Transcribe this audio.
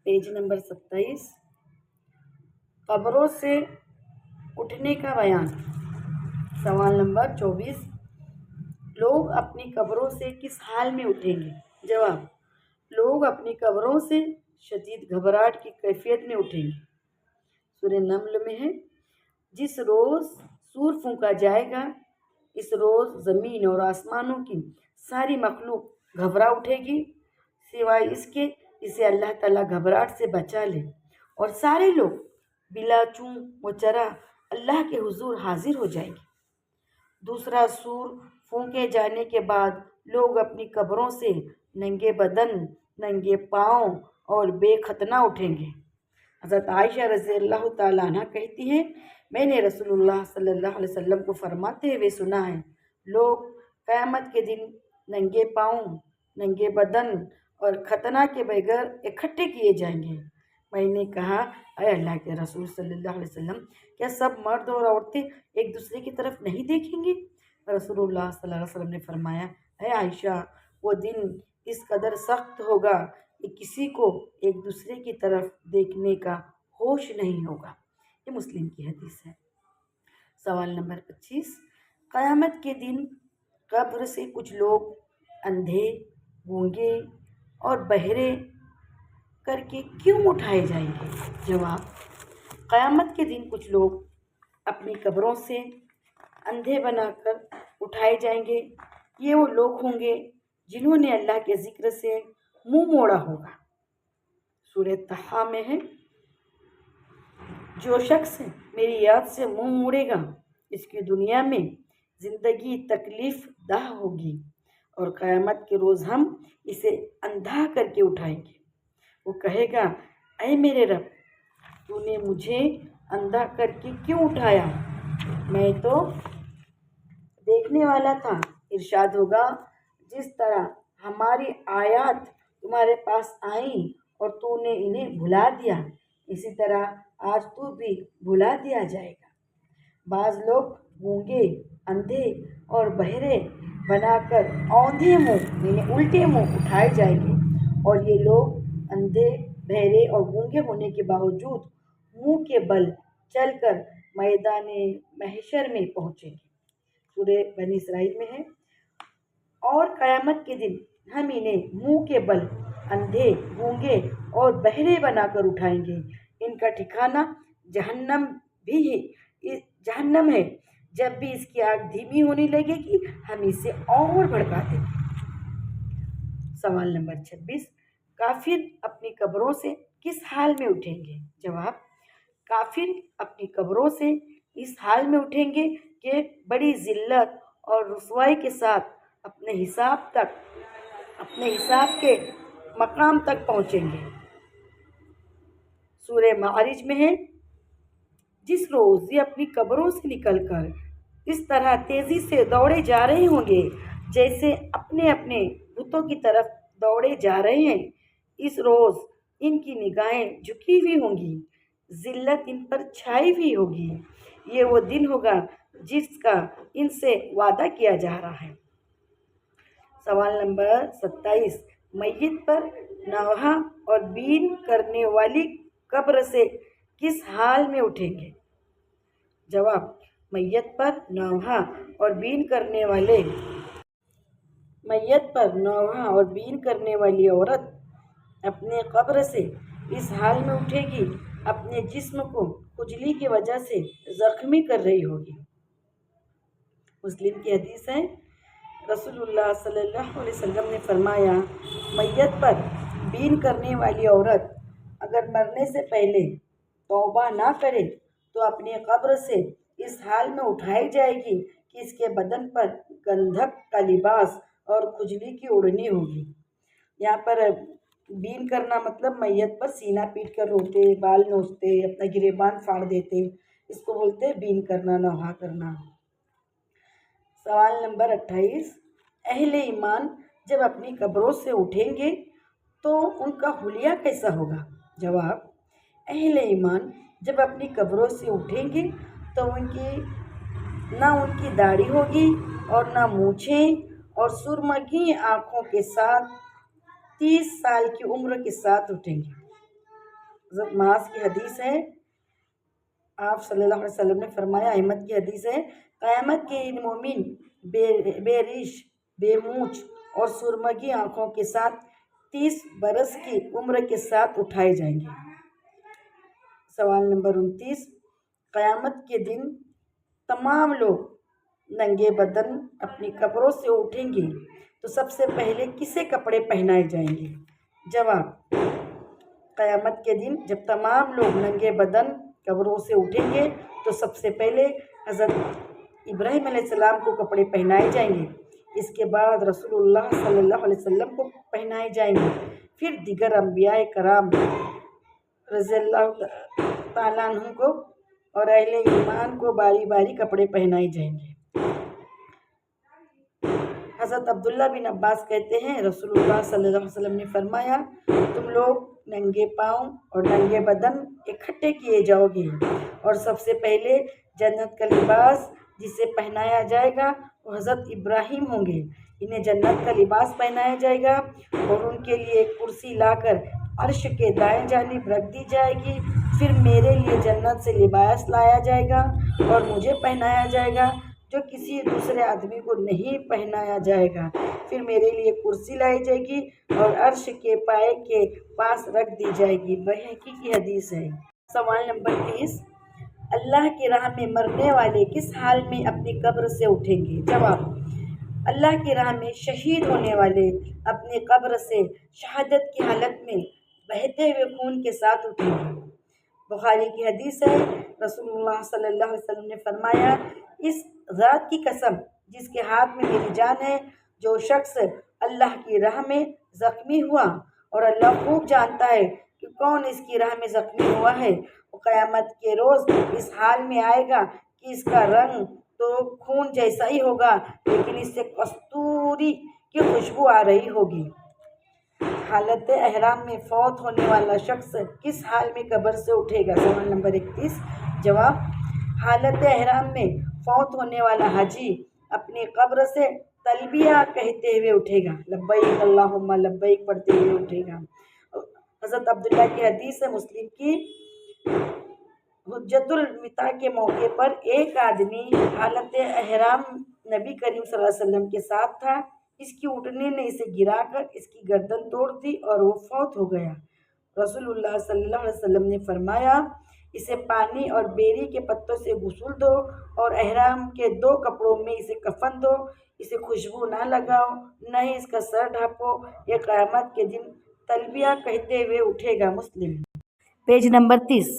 Page number 27, कब्रों से उठने का बयान। सवाल नंबर 24, लोग अपनी कब्रों से किस हाल में उठेंगे? जवाब, लोग अपनी कब्रों से शदीद घबराहट की कैफियत में उठेंगे। सूरह नम्ल में है, जिस रोज़ सूर फूंका जाएगा, इस रोज़ ज़मीन और आसमानों की सारी मखलूक घबरा उठेगी, सिवाय इसके इसे अल्लाह ताला घबराहट से बचा ले, और सारे लोग बिला चूं व चरा अल्लाह के हुजूर हाजिर हो जाएंगे। दूसरा सूर फूंके जाने के बाद लोग अपनी कब्रों से नंगे बदन, नंगे पाँव और बेखतना उठेंगे। हज़रत आयशा रज़ियल्लाहु ताला अन्हा कहती हैं, मैंने रसूलुल्लाह सल्लल्लाहु अलैहि वसल्लम को फरमाते हुए सुना है, लोग क़यामत के दिन नंगे पाँव, नंगे बदन और खतना के बगैर इकट्ठे किए जाएंगे। मैंने कहा, अय अल्लाह के रसूल सल्लल्लाहु अलैहि वसल्लम, क्या सब मर्द और औरतें एक दूसरे की तरफ नहीं देखेंगे? रसूलुल्लाह सल्लल्लाहु अलैहि वसल्लम ने फरमाया, अय आयशा, वो दिन इस कदर सख्त होगा कि किसी को एक दूसरे की तरफ देखने का होश नहीं होगा। ये मुस्लिम की हदीस है। सवाल नंबर 25, क़यामत के दिन कब्र से कुछ लोग अंधे, गूंगे और बहरे करके क्यों उठाए जाएंगे? जवाब, क़यामत के दिन कुछ लोग अपनी कब्रों से अंधे बनाकर उठाए जाएंगे। ये वो लोग होंगे जिन्होंने अल्लाह के ज़िक्र से मुंह मोड़ा होगा। सूरह तहा में है, जो शख्स मेरी याद से मुंह मोड़ेगा, इसकी दुनिया में ज़िंदगी तकलीफ दाह होगी और क़यामत के रोज़ हम इसे अंधा करके उठाएंगे। वो कहेगा, ऐ मेरे रब, तूने मुझे अंधा करके क्यों उठाया? मैं तो देखने वाला था। इरशाद होगा, जिस तरह हमारी आयत तुम्हारे पास आई और तूने इन्हें भुला दिया, इसी तरह आज तू भी भुला दिया जाएगा। बाज़ लोग गूंगे, अंधे और बहरे बनाकर औंधे मुंह यानी उल्टे मुंह उठाए जाएंगे, और ये लोग अंधे, बहरे और गूंगे होने के बावजूद मुंह के बल चलकर मैदाने महशर में पहुँचेंगे। सूरह बनी इसराइल में है, और क़यामत के दिन हम इन्हें मुंह के बल अंधे, गूंगे और बहरे बनाकर उठाएंगे। इनका ठिकाना जहन्नम है। जब भी इसकी आग धीमी होने लगेगी, हम इसे और भड़का देंगे। सवाल नंबर 26, काफिर अपनी कब्रों से किस हाल में उठेंगे? जवाब, काफिर अपनी कब्रों से इस हाल में उठेंगे कि बड़ी जिल्लत और रुसवाई के साथ अपने हिसाब के मकाम तक पहुँचेंगे। सूरह मारिज में है, जिस रोज़ ये अपनी कब्रों से निकलकर इस तरह तेज़ी से दौड़े जा रहे होंगे जैसे अपने अपने बुतों की तरफ दौड़े जा रहे हैं। इस रोज़ इनकी निगाहें झुकी हुई होंगी, जिल्लत इन पर छाई हुई होगी। ये वो दिन होगा जिसका इनसे वादा किया जा रहा है। सवाल नंबर 27, मैयत पर नौहा और बीन करने वाली कब्र से किस हाल में उठेंगे? जवाब, मैयत पर नौहा और बीन करने वाली औरत अपने कब्र से इस हाल में उठेगी, अपने जिस्म को खुजली की वजह से ज़ख्मी कर रही होगी। मुस्लिम की हदीस है, रसूलुल्लाह सल्लल्लाहु अलैहि वसल्लम ने फरमाया, मैयत पर बीन करने वाली औरत अगर मरने से पहले तौबा ना करे तो अपनी कब्र से इस हाल में उठाई जाएगी कि इसके बदन पर गंधक का लिबास और खुजली की ओढ़नी होगी। यहाँ पर बीन करना मतलब मैयत पर सीना पीट कर रोते, बाल नोचते, अपना गिरेबान फाड़ देते, इसको बोलते हैं बीन करना, नौहा करना। सवाल नंबर 28, अहले ईमान जब अपनी कब्रों से उठेंगे तो उनका हुलिया कैसा होगा? जवाब, अहले ईमान जब अपनी कब्रों से उठेंगे तो ना उनकी दाढ़ी होगी और ना मूछें, और सुरमगी आँखों के साथ 30 साल की उम्र के साथ उठेंगे। حضرت معاذ کی حدیث ہے، آپ صلی اللہ علیہ وسلم نے فرمایا، احمد کی حدیث ہے، قیامت کے ان مومن بے ریش، بے مونچھ اور سرمگی آنکھوں کے ساتھ 30 برس کی عمر کے ساتھ اٹھائے جائیں گے۔ سوال نمبر 29، قیامت کے دن تمام لوگ ننگے بدن اپنی قبروں سے اٹھیں گے تو سب سے پہلے کسے کپڑے پہنائے جائیں گے؟ جواب، قیامت کے دن جب تمام لوگ ننگے بدن قبروں سے اٹھیں گے تو سب سے پہلے حضرت ابراہیم علیہ السلام کو کپڑے پہنائے جائیں گے، اس کے بعد رسول اللہ صلی اللہ علیہ وسلم کو پہنائے جائیں گے، پھر دیگر انبیاء کرام رضی اللہ تعالیٰ عنہ کو اور اہل ایمان کو باری باری کپڑے پہنائے جائیں گے۔ حضرت عبداللہ بن عباس کہتے ہیں، رسول اللہ صلی اللہ علیہ وسلم نے فرمایا، تم لوگ ننگے پاؤں اور ننگے بدن اکٹھے کیے جاؤ گے اور سب سے پہلے جنت کا لباس جسے پہنایا جائے گا وہ حضرت ابراہیم ہوں گے۔ انہیں جنت کا لباس پہنایا جائے گا اور ان کے لیے ایک کرسی لا کر عرش کے دائیں جانب رکھ دی جائے گی، پھر میرے لیے جنت سے لباس لایا جائے گا اور مجھے پہنایا جائے گا جو کسی دوسرے آدمی کو نہیں پہنایا جائے گا، پھر میرے لیے کرسی لائی جائے گی اور عرش کے پائے کے پاس رکھ دی جائے گی۔ بہقی کی حدیث ہے۔ سوال نمبر 30، اللہ کی راہ میں مرنے والے کس حال میں اپنی قبر سے اٹھیں گے؟ جواب، اللہ کی راہ میں شہید ہونے والے اپنی قبر سے شہادت کی حالت میں بہتے ہوئے خون کے ساتھ اٹھیں گے۔ بخاری کی حدیث ہے، رسول اللہ صلی اللہ علیہ وسلم نے فرمایا، اس ذات کی قسم جس کے ہاتھ میں میری جان ہے، جو شخص اللہ کی راہ میں زخمی ہوا اور اللہ خوب جانتا ہے کہ کون اس کی راہ میں زخمی ہوا ہے، وہ قیامت کے روز اس حال میں آئے گا کہ اس کا رنگ تو خون جیسا ہی ہوگا لیکن اس سے کستوری کی خوشبو آ رہی ہوگی۔ حالت احرام میں فوت ہونے والا شخص کس حال میں قبر سے اٹھے گا؟ سوال نمبر 31، جواب، حالت احرام میں فوت ہونے والا حاجی اپنی قبر سے تلبیہ کہتے ہوئے اٹھے گا، لبیک اللہم لبیک پڑھتے ہوئے اٹھے گا۔ حضرت عبداللہ کی حدیث ہے، مسلم کی، حجۃ الوداع کے موقع پر ایک آدمی حالت احرام نبی کریم صلی اللہ علیہ وسلم کے ساتھ تھا، اس کی اونٹنی نے اسے گرا کر اس کی گردن توڑ دی اور وہ فوت ہو گیا۔ رسول اللہ صلی اللہ علیہ وسلم نے فرمایا، اسے پانی اور بیری کے پتوں سے غسل دو اور احرام کے 2 کپڑوں میں اسے کفن دو، اسے خوشبو نہ لگاؤ، نہ ہی اس کا سر ڈھانپو، یہ قیامت کے دن تلبیہ کہتے ہوئے اٹھے گا۔ مسلم۔ Page number 30۔